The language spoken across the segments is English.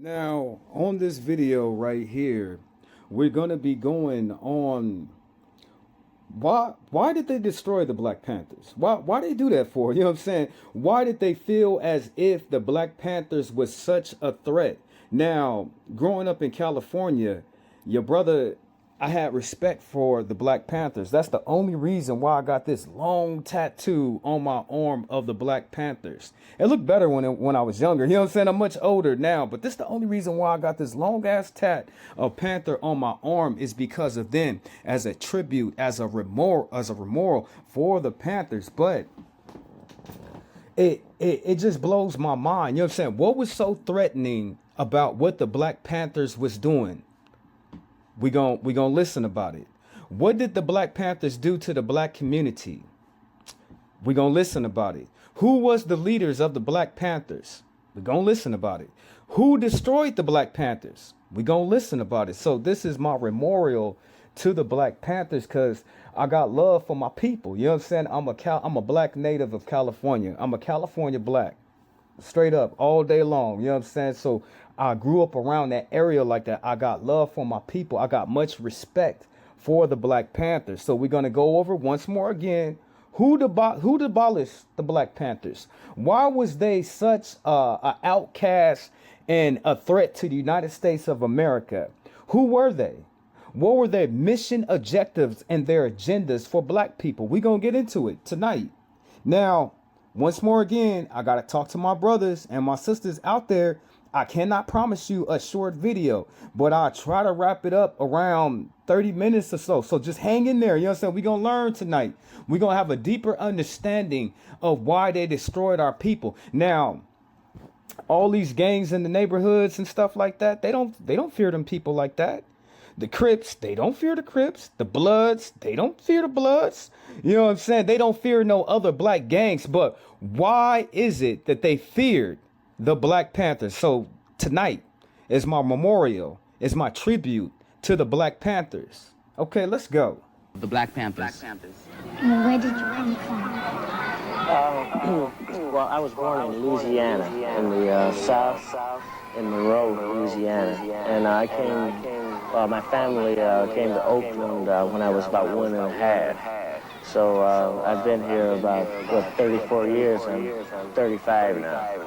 Now, on this video right here, we're gonna be going on why did they destroy the Black Panthers? Why they do that for? You know what I'm saying? Why did they feel as if the Black Panthers was such a threat? Now, growing up in California, your brother, I had respect for the Black Panthers. That's the only reason why I got this long tattoo on my arm of the Black Panthers. It looked better when I was younger. You know what I'm saying? I'm much older now, but this is the only reason why I got this long ass tat of Panther on my arm is because of them, as a tribute, as a memorial for the Panthers. But it just blows my mind. You know what I'm saying? What was so threatening about what the Black Panthers was doing? We gonna listen about it. What did the Black Panthers do to the black community? We gonna listen about it. Who was the leaders of the Black Panthers? We gonna listen about it. Who destroyed the Black Panthers? We gonna listen about it. So this is my memorial to the Black Panthers because I got love for my people. You know what I'm saying? I'm a black native of California. I'm a California black. Straight up all day long. You know what I'm saying? So I grew up around that area like that. I got love for my people. I got much respect for the Black Panthers. So we're going to go over once more again. Who abolished the Black Panthers? Why was they such an outcast and a threat to the United States of America? Who were they? What were their mission objectives and their agendas for black people? We're going to get into it tonight. Now, once more again, I got to talk to my brothers and my sisters out there. I cannot promise you a short video, but I'll try to wrap it up around 30 minutes or so. So just hang in there. You know what I'm saying? We're going to learn tonight. We're going to have a deeper understanding of why they destroyed our people. Now, all these gangs in the neighborhoods and stuff like that, they don't fear them people like that. The Crips, they don't fear the Crips. The Bloods, they don't fear the Bloods. You know what I'm saying? They don't fear no other black gangs. But why is it that they feared the Black Panthers? So tonight is my memorial, is my tribute to the Black Panthers. Okay, let's go. The Black Panthers. Where did you come from? Well, I was born in Louisiana, in the South, in Monroe, Louisiana. And I came, my family came to Oakland when I was about 1.5. So I've been here about, 34 years. I'm 35 now.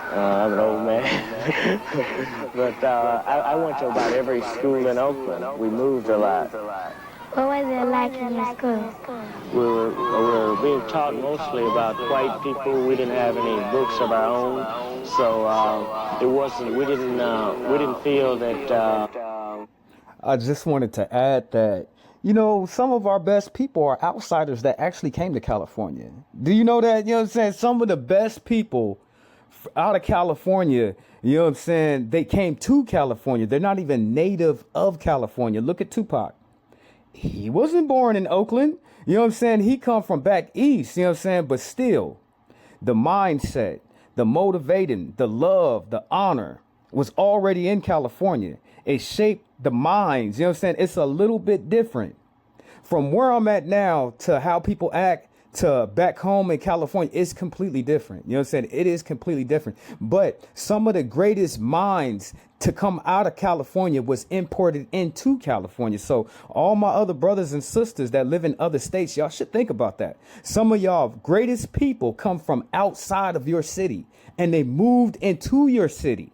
I'm an old man. But I went to about every school in Oakland. We moved a lot. What was it like in your school? We were being taught mostly about white people. We didn't have any books of our own, so it wasn't. We didn't feel that. I just wanted to add that, you know, some of our best people are outsiders that actually came to California. Do you know that? You know what I'm saying? Some of the best people out of California, you know what I'm saying, they came to California. They're not even native of California. Look at Tupac. He wasn't born in Oakland. You know what I'm saying? He come from back east, you know what I'm saying? But still, the mindset, the motivating, the love, the honor was already in California. It shaped the minds, you know what I'm saying? It's a little bit different from where I'm at now to how people act to back home in California. Is completely different. You know what I'm saying? It is completely different. But some of the greatest minds to come out of California was imported into California. So all my other brothers and sisters that live in other states, y'all should think about that. Some of y'all greatest people come from outside of your city and they moved into your city.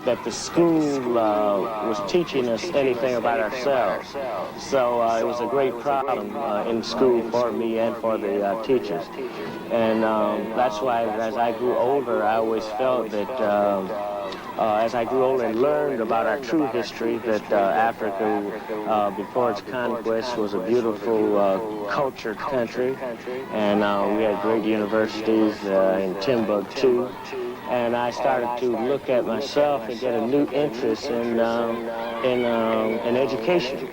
That the school was teaching us anything about ourselves. So it was a great problem in school for me and for the teachers. And that's why as I grew older, I always felt that as I grew older and learned about our true history, that Africa, before its conquest, was a beautiful cultured country. And we had great universities in Timbuktu. And I started to look at myself and get a new interest in education.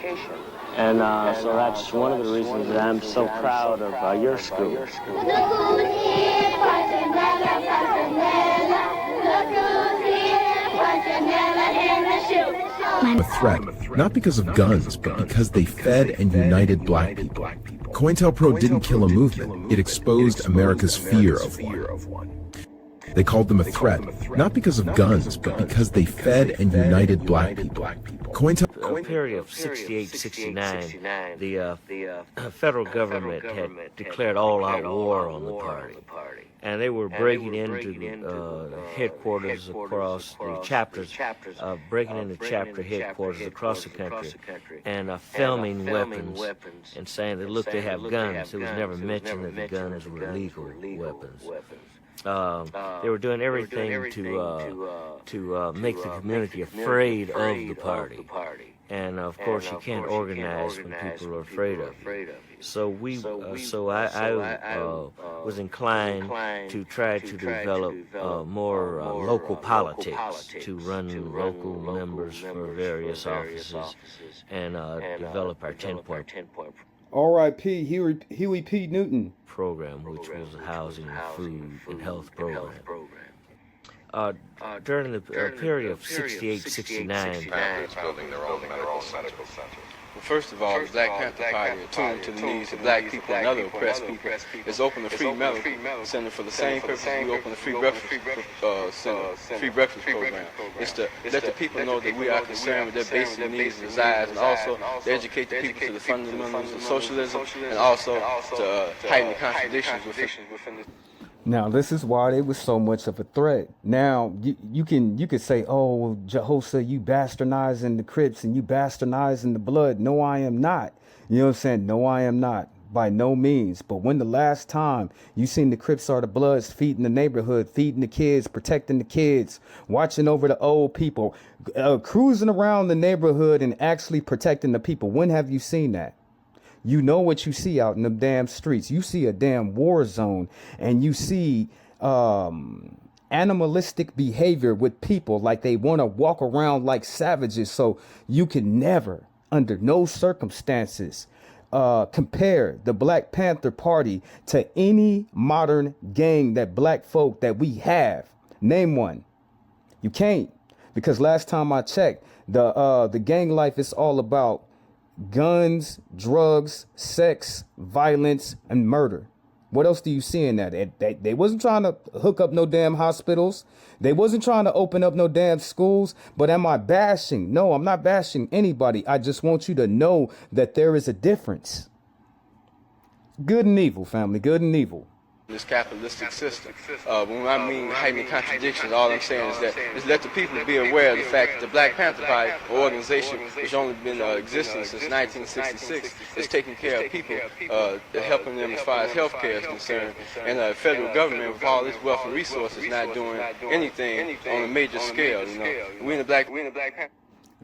And so that's one of the reasons that I'm so proud of your school. A threat, not because of guns, but because they fed and united black people. COINTELPRO didn't kill a movement, it exposed America's fear of one. They called them a threat, not because of guns, but because they fed and united black people. A period of 68, 69, the federal government had declared all-out war on the party. And they were breaking into the headquarters across the chapters, breaking into chapter headquarters across the country, and filming weapons and saying that, look, they have guns. It was never mentioned that the guns were legal weapons. They were doing everything to make the community afraid of the party. And of course, you can't organize when people are afraid of you. So I was inclined to try to develop more local politics, to run local members for various offices, and develop our 10-point R.I.P. Huey P. Newton program, which was a housing, food, and health program. During the period of 68, 69, building their own medical center. Well, first of all, the Black Panther Party, attuned to the needs of black people and other oppressed people, is open a free medical center for the same purpose we open a free breakfast program. It's to let the people know that we are concerned with their basic needs and desires, and also to educate the people to the fundamentals of socialism, and also to heighten the contradictions within the. Now, this is why they was so much of a threat. Now, you could say, oh, Jehoshaphat, you bastardizing the Crips and you bastardizing the blood. No, I am not. You know what I'm saying? No, I am not. By no means. But when the last time you seen the Crips or the Bloods feeding the neighborhood, feeding the kids, protecting the kids, watching over the old people, cruising around the neighborhood and actually protecting the people? When have you seen that? You know what you see out in the damn streets. You see a damn war zone, and you see animalistic behavior with people, like they want to walk around like savages. So you can never, under no circumstances, compare the Black Panther Party to any modern gang that black folk that we have. Name one. You can't, because last time I checked, the gang life is all about guns, drugs, sex, violence, and murder. What else do you see in that? They wasn't trying to hook up no damn hospitals. They wasn't trying to open up no damn schools. But am I bashing? No, I'm not bashing anybody. I just want you to know that there is a difference. Good and evil, family. Good and evil. This capitalistic system. When I mean heightened contradictions, all I'm saying is that is let the people be aware of the fact that the Black Panther Party, an organization which only been existing since 1966, is taking care of people, helping them as far as health care is concerned, and the federal government with all its wealth and resources not doing anything on a major scale. You know, we in the Black Panther.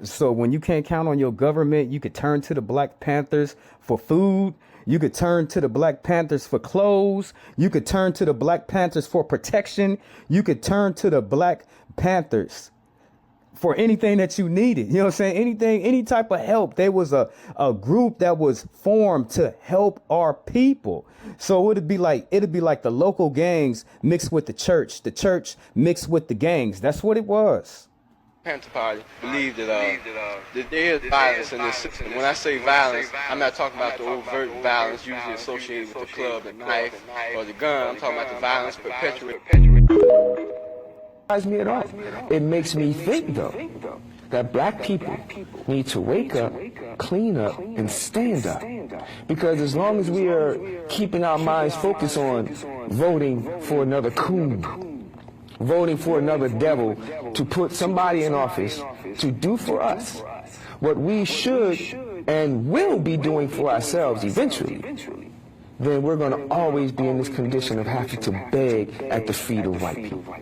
So when you can't count on your government, you could turn to the Black Panthers for food. You could turn to the Black Panthers for clothes. You could turn to the Black Panthers for protection. You could turn to the Black Panthers for anything that you needed. You know what I'm saying? Anything, any type of help. There was a group that was formed to help our people. So it'd be like the local gangs mixed with the church mixed with the gangs. That's what it was. Panther Party believe that there is violence in this system. When I say violence, I'm not talking about the overt violence usually associated with the club, the knife, or the gun. I'm talking about the violence perpetuated. Me at all. It makes me think, though, that black people need to wake up, clean up, and stand up. Because as long as we are keeping our minds focused on voting for another coon, voting for another devil to put somebody in office to do for us what we should and will be doing for ourselves eventually, then we're going to always be in this condition of having to beg at the feet of white people.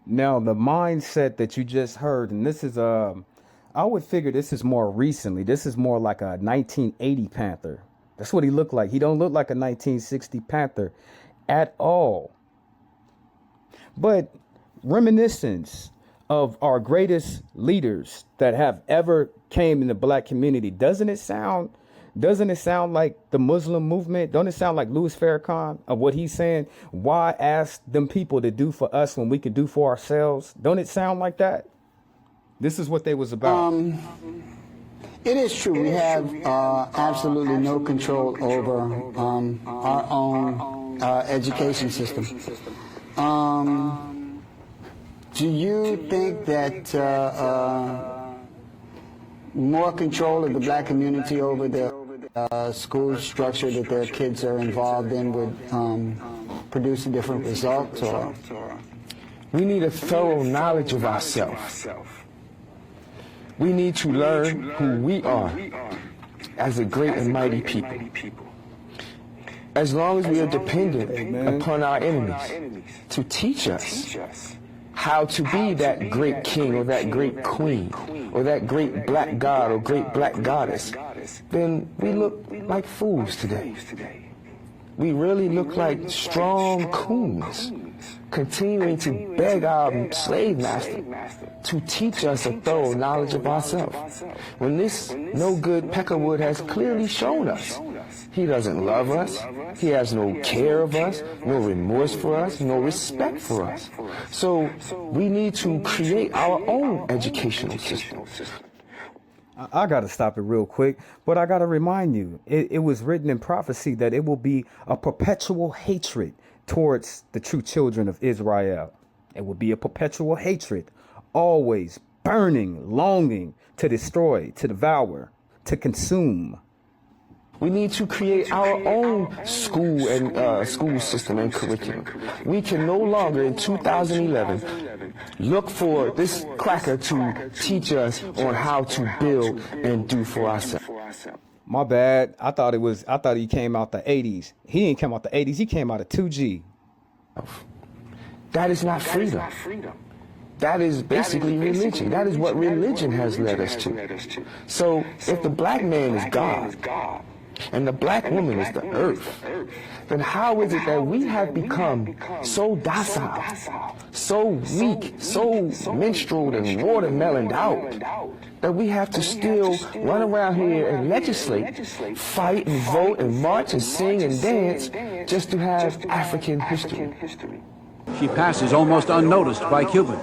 Now, the mindset that you just heard, and this is I would figure this is more recently. This is more like a 1980 Panther. That's what he looked like. He don't look like a 1960 Panther at all. But reminiscence of our greatest leaders that have ever came in the black community, doesn't it sound like the Muslim movement? Don't it sound like Louis Farrakhan of what he's saying? Why ask them people to do for us when we can do for ourselves? Don't it sound like that? This is what they was about. It is true. We have absolutely no control over our own education system. Do you think that more control of the black community over the school structure that their kids are involved in would produce a different result? Or? We need a thorough knowledge of ourselves. We need to learn who we are as a great and mighty people. As long as we are dependent upon our enemies to teach us how to be that great king or that great queen or that great black god or great black goddess, then we look like fools today. We really look like strong coons, continuing to beg our slave master to teach us a thorough knowledge of ourselves, when this no-good Peckerwood has clearly shown us he doesn't love us, he has no care of us, no remorse for us, no respect for us. So we need to create our own educational system. I got to stop it real quick, but I got to remind you, it was written in prophecy that it will be a perpetual hatred towards the true children of Israel. It will be a perpetual hatred, always burning, longing to destroy, to devour, to consume. We need to create our own school and school system and curriculum. We can no longer, in 2011, look for this cracker to teach us on how to build and do for ourselves. My bad. I thought he came out the 80s. He didn't come out the 80s. He came out of 2G. That is not freedom. That is basically religion. That is what religion has led us to. So if the black man is God, and the black woman is the earth, then how is it that we have become so docile, so weak, so minstreled and watermeloned out, that we have to still run around here and legislate, fight and vote and march and sing and dance just to have African history? She passes almost unnoticed by Cubans.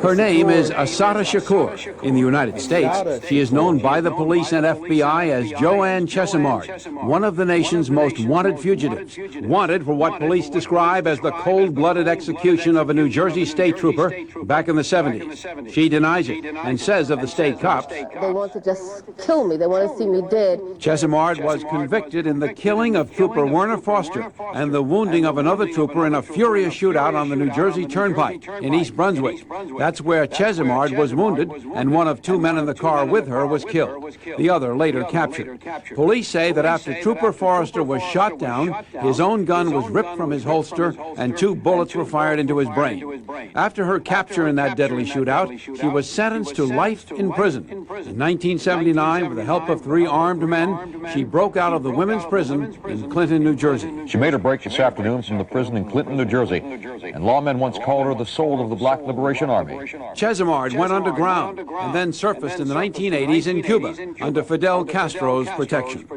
Her name is Assata Shakur. In the United States, she is known by the police and FBI as Joanne Chesimard, one of the nation's most wanted fugitives. Wanted for what police describe as the cold-blooded execution of a New Jersey state trooper back in the 70s. She denies it and says of the state cops, "They want to just kill me. They want to see me dead." Chesimard was convicted in the killing of Trooper Werner Foster and the wounding of another trooper in a furious shootout on the New Jersey Turnpike in East Brunswick. That's where Chesimard was wounded, and one of two men in the car with her was killed. The other later captured. Police say that after Trooper Forrester was shot down, his own gun was ripped from his holster, and 2 bullets were fired into his brain. After her capture in that deadly shootout, she was sentenced to life in prison. In 1979, with the help of 3 armed men, she broke out of the women's prison in Clinton, New Jersey. She made her break this afternoon from the prison in Clinton, New Jersey, and lawmen once called her the soul of the Black Liberation Army. Chesimard went underground and then surfaced in the 1980s in Cuba under Fidel Castro's protection.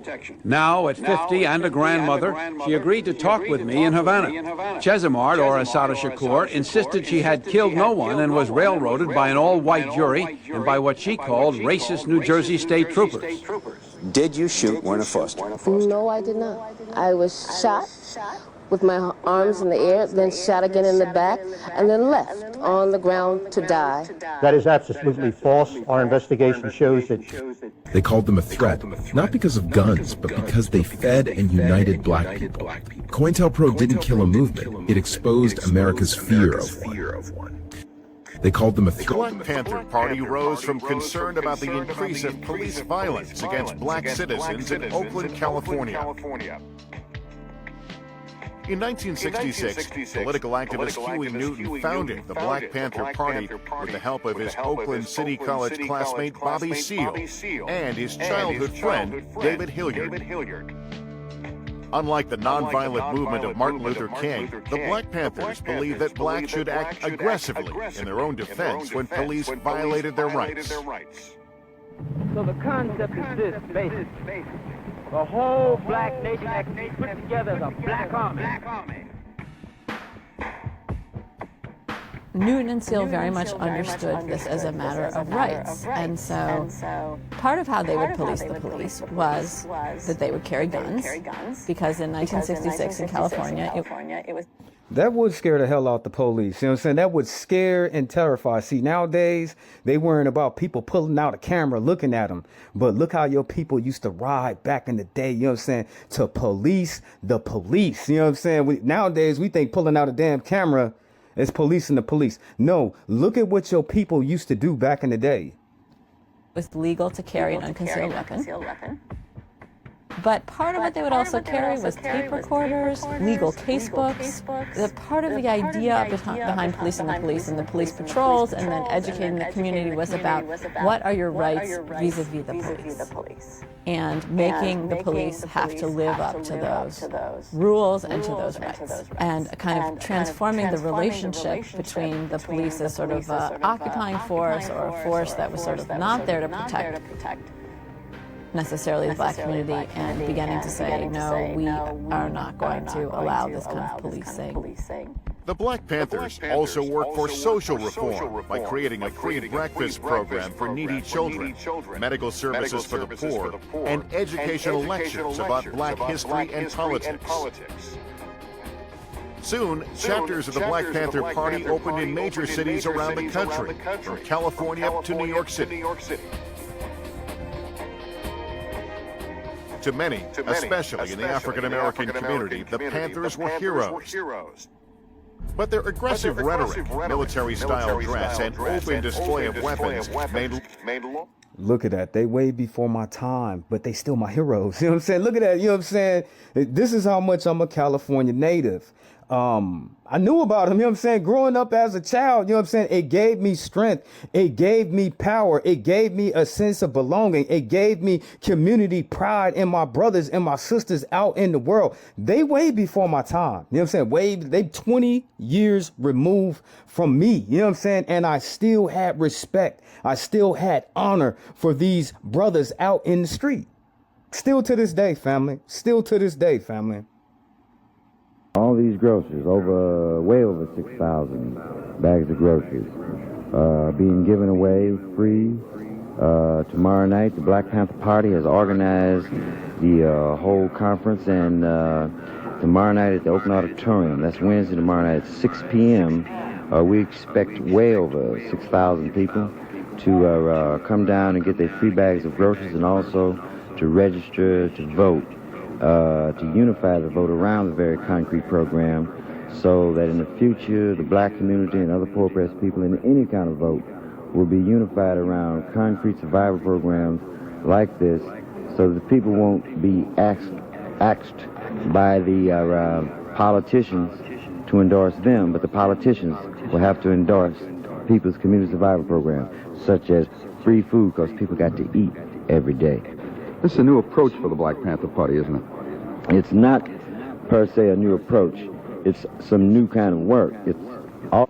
Now, at 50 and a grandmother, she agreed to talk with me in Havana. Chesimard, or Assata Shakur, insisted she had killed no one and was railroaded by an all-white jury and by what she called racist New Jersey state troopers. Did you shoot Werner Foster? No, I did not. I was shot with my arms in the air, then shot again in the back, and then left on the ground to die. That is absolutely false. Our investigation shows that... They called them a threat, not because of guns, but because they fed and united black people. COINTELPRO didn't kill a movement. It exposed America's fear of one. They called them a threat. The Black Panther Party rose from concern about the increase of police violence against black citizens in Oakland, California. In 1966, political activist Huey Newton founded the Black Panther Party with the help of his Oakland City College classmate Bobby Seale and his childhood friend David Hilliard. Unlike the nonviolent movement of Martin Luther King, the Black Panthers believed that blacks should act aggressively in their own defense when police violated their rights. So the concept is this, basically. The whole black nation that can be put together as a black army. Newton and Seal very much understood this as a matter of rights. And so part of how they would police the police was that they would carry guns, because in 1966 in California, it was... That would scare the hell out the police. You know what I'm saying? That would scare and terrify. See, nowadays, they worrying about people pulling out a camera looking at them. But look how your people used to ride back in the day, you know what I'm saying, to police the police. You know what I'm saying? Nowadays, we think pulling out a damn camera is policing the police. No, look at what your people used to do back in the day. It was legal to carry an unconcealed weapon. But part of what they would also carry was tape recorders, legal case books. The part of the idea behind policing the police and the police patrols and then educating the community was about what are your rights vis-a-vis the police. And making the police have to live up to those rules and to those rights. And kind of transforming the relationship between the police as sort of an occupying force or a force that was sort of not there to protect necessarily the black community, and beginning to say, no, we are not going to allow this kind of policing. The Black Panthers also work for social reform by creating a free breakfast program for needy children, medical services for the poor, and educational lectures about black history and politics. Soon, chapters of the Black Panther Party opened in major cities around the country, from California to New York City. To many, especially in the African-American community, the Panthers were heroes. But their aggressive rhetoric, military-style dress, and open display of weapons made... Look at that. They way before my time, but they still my heroes. You know what I'm saying? Look at that. You know what I'm saying? This is how much I'm a California native. I knew about him, you know what I'm saying? Growing up as a child, you know what I'm saying? It gave me strength. It gave me power. It gave me a sense of belonging. It gave me community pride in my brothers and my sisters out in the world. They way before my time, you know what I'm saying? They 20 years removed from me, you know what I'm saying? And I still had respect. I still had honor for these brothers out in the street. Still to this day, family. Still to this day, family. All these groceries, way over 6,000 bags of groceries, being given away free. Tomorrow night, the Black Panther Party has organized the whole conference, and tomorrow night at the Oakland Auditorium, that's Wednesday, tomorrow night at 6 p.m., we expect way over 6,000 people to come down and get their free bags of groceries, and also to register to vote. To unify the vote around the very concrete program, so that in the future the black community and other poor oppressed people in any kind of vote will be unified around concrete survival programs like this, so that people won't be asked by the politicians to endorse them, but the politicians will have to endorse people's community survival programs, such as free food, because people got to eat every day. This is a new approach for the Black Panther Party, isn't it? It's not per se a new approach. It's some new kind of work. It's all.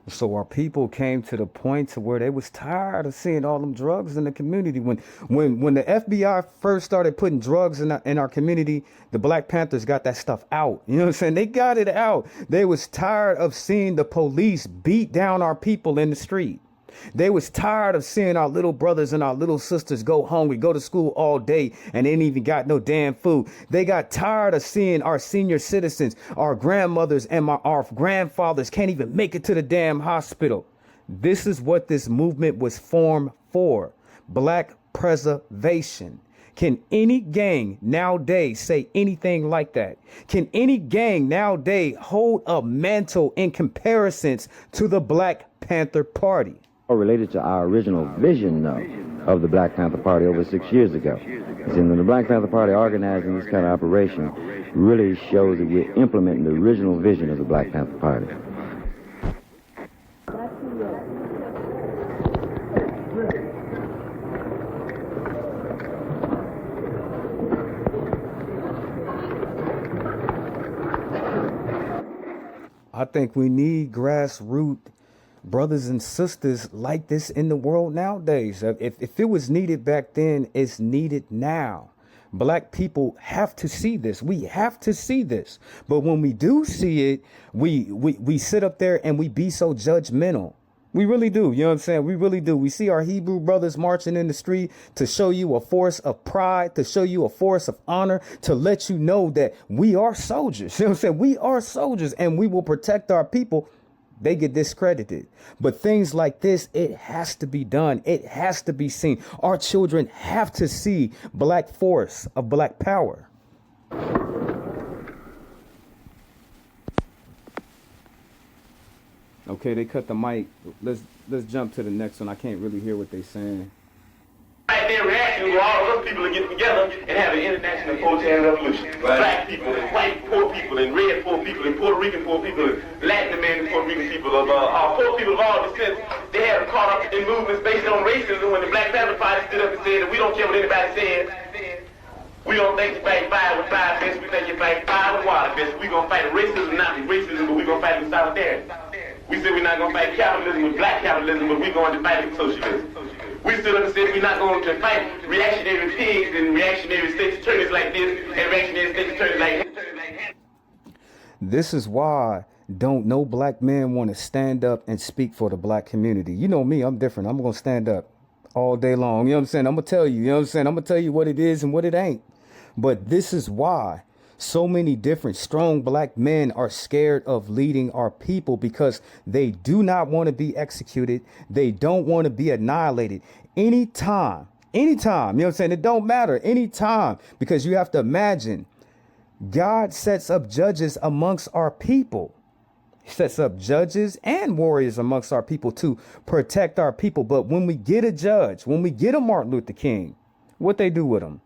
So our people came to the point to where they was tired of seeing all them drugs in the community. When the FBI first started putting drugs in our community, the Black Panthers got that stuff out. You know what I'm saying? They got it out. They was tired of seeing the police beat down our people in the street. They was tired of seeing our little brothers and our little sisters go hungry, go to school all day, and ain't even got no damn food. They got tired of seeing our senior citizens, our grandmothers and our grandfathers can't even make it to the damn hospital. This is what this movement was formed for. Black preservation. Can any gang nowadays say anything like that? Can any gang nowadays hold a mantle in comparisons to the Black Panther Party? Related to our original vision, though, of the Black Panther Party over 6 years ago. See, when the Black Panther Party organizing this kind of operation really shows that we're implementing the original vision of the Black Panther Party. I think we need grassroots brothers and sisters like this in the world nowadays. If it was needed back then, it's needed now. Black people have to see this. We have to see this. But when we do see it, we sit up there and we be so judgmental. We really do. You know what I'm saying? We really do. We see our Hebrew brothers marching in the street to show you a force of pride, to show you a force of honor, to let you know that we are soldiers. You know what I'm saying? We are soldiers and we will protect our people. They get discredited. But things like this, it has to be done. It has to be seen. Our children have to see black force of black power. Okay, they cut the mic. Let's jump to the next one. I can't really hear what they're saying. Right there, reaction where all of us people are getting together and have an international proletarian revolution. Right. Black people and white poor people and red poor people and Puerto Rican poor people and Latin American Puerto Rican people of poor people of all descents. They have caught up in movements based on racism when the Black Panther Party stood up and said that we don't care what anybody says. We don't think you fight fire with fire fists, we think you fight fire with water fists. We're going to fight racism, not with racism, but we're going to fight with solidarity. We said we're not going to fight capitalism with black capitalism, but we're going to fight with socialism. We stood up and said we're not going to fight reactionary pigs and reactionary state attorneys like this and reactionary state attorneys like that. This is why don't no black man want to stand up and speak for the black community. You know me, I'm different. I'm going to stand up all day long. You know what I'm saying? I'm going to tell you, you know what I'm saying? I'm going to tell you what it is and what it ain't. But this is why so many different strong black men are scared of leading our people, because they do not want to be executed. They don't want to be annihilated anytime, you know what I'm saying? It don't matter anytime, because you have to imagine God sets up judges amongst our people. He sets up judges and warriors amongst our people to protect our people. But when we get a judge, when we get a Martin Luther King, what they do with him?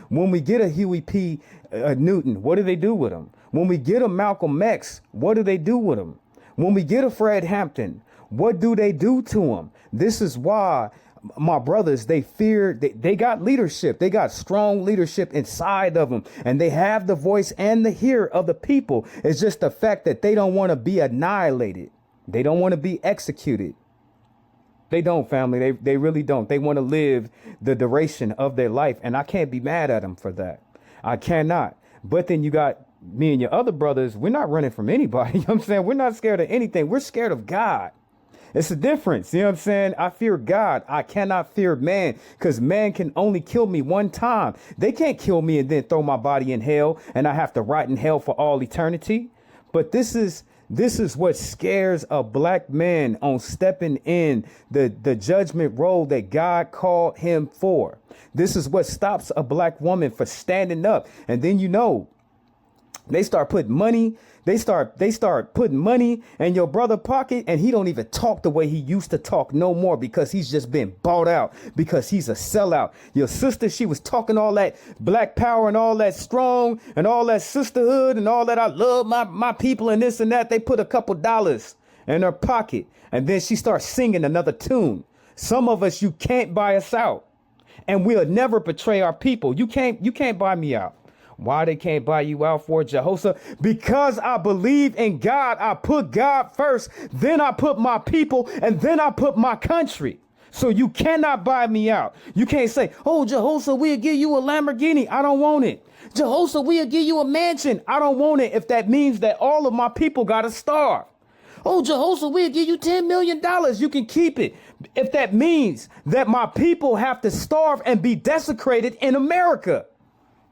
When we get a Huey P. Newton, what do they do with him? When we get a Malcolm X, what do they do with him? When we get a Fred Hampton, what do they do to him? This is why my brothers, they fear, they got leadership. They got strong leadership inside of them, and they have the voice and the ear of the people. It's just the fact that they don't want to be annihilated. They don't want to be executed. They don't, family. They really don't. They want to live the duration of their life. And I can't be mad at them for that. I cannot. But then you got me and your other brothers. We're not running from anybody. You know what I'm saying? We're not scared of anything. We're scared of God. It's a difference. You know what I'm saying? I fear God. I cannot fear man, because man can only kill me one time. They can't kill me and then throw my body in hell and I have to rot in hell for all eternity. But this is what scares a black man on stepping in the judgment role that God called him for. This is what stops a black woman for standing up. And then, they start putting money. They start putting money in your brother's pocket, and he don't even talk the way he used to talk no more, because he's just been bought out, because he's a sellout. Your sister, she was talking all that black power and all that strong and all that sisterhood and all that. I love my people and this and that. They put a couple dollars in her pocket, and then she starts singing another tune. Some of us, you can't buy us out, and we'll never betray our people. You can't buy me out. Why they can't buy you out for, Jehoshaphat? Because I believe in God. I put God first, then I put my people, and then I put my country. So you cannot buy me out. You can't say, oh, Jehoshaphat, we'll give you a Lamborghini. I don't want it. Jehoshaphat, we'll give you a mansion. I don't want it if that means that all of my people got to starve. Oh, Jehoshaphat, we'll give you $10 million. You can keep it if that means that my people have to starve and be desecrated in America.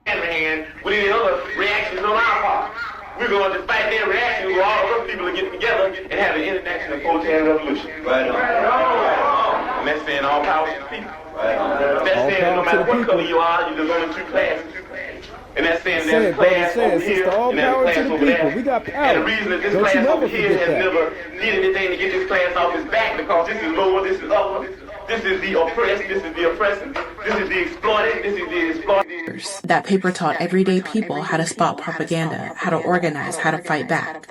Hand with any other reactions on our part. We're going to fight their reaction where all of us people are getting together and have an international proletarian revolution. Right on. And that's saying all power to the people. That's saying that no matter what color you are, there's only two classes. And that's saying there's a class over here and there's a class over there. We got power. And the reason that this class over here has never did anything to get this class off his back, because this is lower, this is upper. This is the oppressed, this is the oppressor, this is the exploited, this is the exploited. That paper taught everyday people how to spot propaganda, how to organize, how to fight back,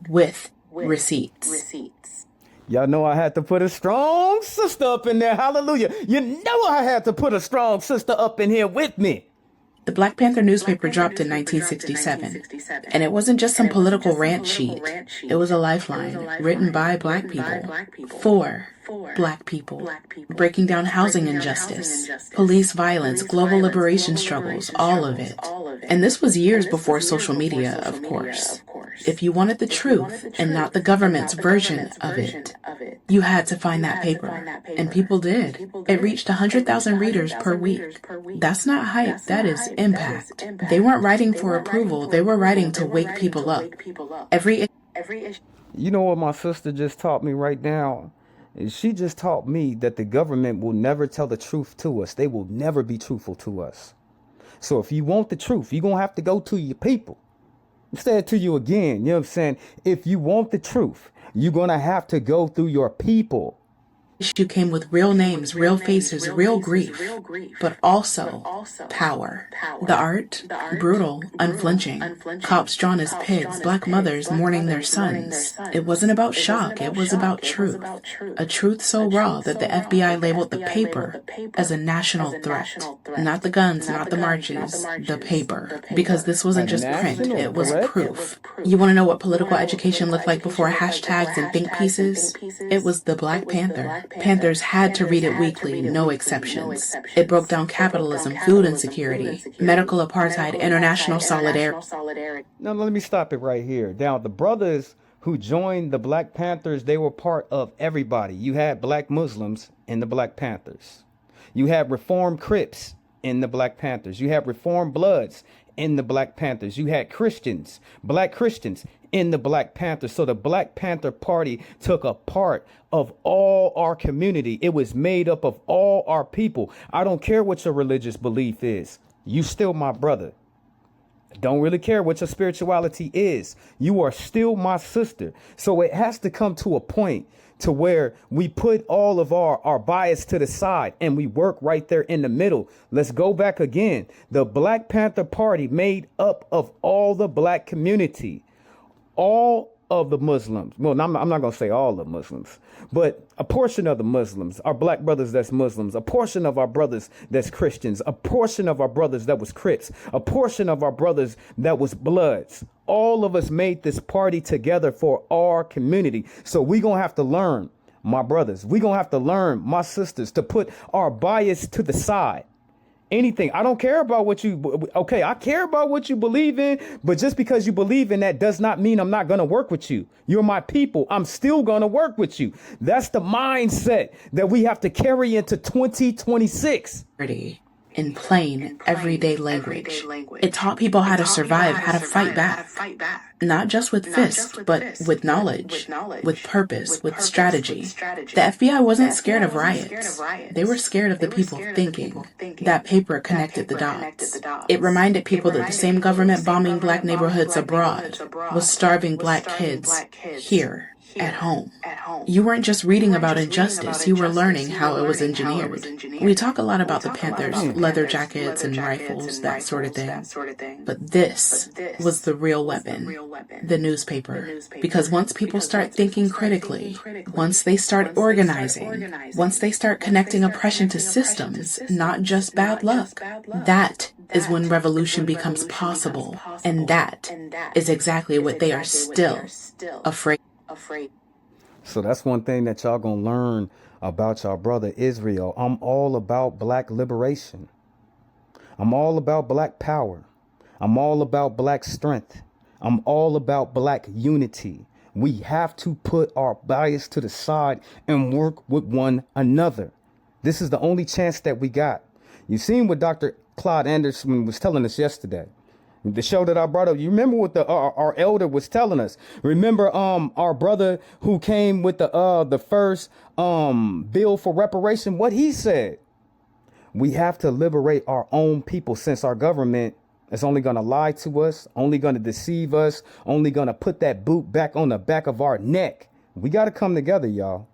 with receipts. Y'all know I had to put a strong sister up in there. Hallelujah. You know I had to put a strong sister up in here with me. The Black Panther newspaper dropped in 1967, and it wasn't just some political rant sheet. It was a lifeline written by Black people for Black people, breaking down housing injustice, police violence, global liberation struggles, all of it. And this was years before social media, of course. If you wanted the truth and not the government's version of it, you had to find that paper. And people did. It reached 100,000 readers per week. That's not hype, that is impact. They weren't writing for approval, they were writing to wake people up. You know what my sister just taught me right now? She just taught me that the government will never tell the truth to us. They will never be truthful to us. So if you want the truth, you're going to have to go to your people. Say it to you again. You know what I'm saying? If you want the truth, you're going to have to go through your people. Issue came with real names, real faces, real grief, but also power. The art, brutal, unflinching. Cops drawn as pigs, Black mothers mourning their sons. It wasn't about shock, it was about truth. A truth so raw that the FBI labeled the paper as a national threat. Not the guns, not the marches, the paper. Because this wasn't just print, it was proof. You want to know what political education looked like before hashtags and think pieces? It was the Black Panther. Panthers had to read it weekly, no exceptions. It broke down capitalism, food insecurity, medical apartheid, international solidarity. Now, let me stop it right here. Now, the brothers who joined the Black Panthers, they were part of everybody. You had Black Muslims in the Black Panthers. You had Reformed Crips in the Black Panthers. You had Reformed Bloods in the Black Panthers. You had Christians, Black Christians in the Black Panthers. So the Black Panther Party took a part of all our community. It was made up of all our people. I don't care what your religious belief is. You still my brother. Don't really care what your spirituality is. You are still my sister. So it has to come to a point to where we put all of our bias to the side and we work right there in the middle. Let's go back again. The Black Panther Party made up of all the Black community. All of the Muslims, well, I'm not going to say all the Muslims, but a portion of the Muslims, our Black brothers that's Muslims, a portion of our brothers that's Christians, a portion of our brothers that was Crips, a portion of our brothers that was Bloods. All of us made this party together for our community. So we going to have to learn, my brothers, we going to have to learn, my sisters, to put our bias to the side. Anything. I don't care about what you, okay, I care about what you believe in, but just because you believe in that does not mean I'm not going to work with you. You're my people. I'm still going to work with you. That's the mindset that we have to carry into 2026. In plain, everyday language. It taught people how to survive, how to fight back. Not just with fists, but with knowledge, with purpose, with strategy. The FBI wasn't scared of riots. They were scared of the people thinking. That paper connected the dots. It reminded people that the same government bombing Black neighborhoods abroad was starving Black kids here. At home. You weren't just reading about injustice, you were learning how it was engineered. We talk a lot about the Panthers, leather jackets and rifles, that sort of thing. But this was the real weapon, the newspaper. Because once people start thinking critically, once they start organizing, once they start connecting oppression to systems, not just bad luck, that is when revolution becomes possible. And that is exactly what they are still afraid. So that's one thing that y'all gonna learn about y'all brother Israel. I'm all about Black liberation. I'm all about Black power. I'm all about Black strength. I'm all about Black unity. We have to put our bias to the side and work with one another. This is the only chance that we got. You seen what Dr. Claude Anderson was telling us yesterday. The show that I brought up, you remember what our elder was telling us? Remember our brother who came with the first bill for reparation, what he said? We have to liberate our own people, since our government is only going to lie to us, only going to deceive us, only going to put that boot back on the back of our neck. We got to come together, y'all.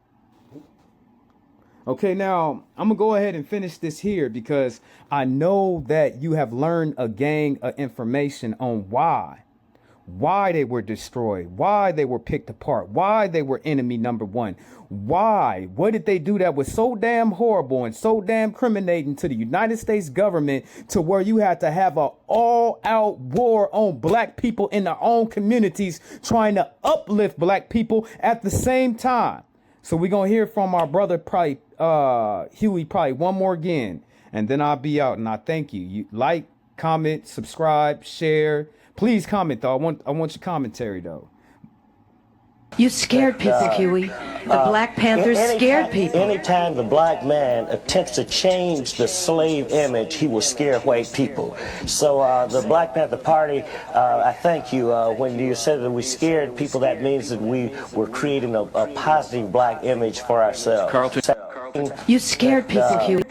Okay, now I'm going to go ahead and finish this here because I know that you have learned a gang of information on why why they were destroyed, why they were picked apart, why they were enemy number one. Why? What did they do that was so damn horrible and so damn criminating to the United States government to where you had to have an all-out war on black people in their own communities trying to uplift black people at the same time? So we're going to hear from our brother, probably Huey, probably one more again, and then I'll be out. And I thank you. You like, comment, subscribe, share. Please comment, though. I want your commentary, though. You scared people, Huey. The Black Panthers scared people. Anytime the black man attempts to change the slave image, he will scare white people. So the Black Panther Party, I thank you. When you said that we scared people, that means that we were creating a positive black image for ourselves. You scared people, Huey.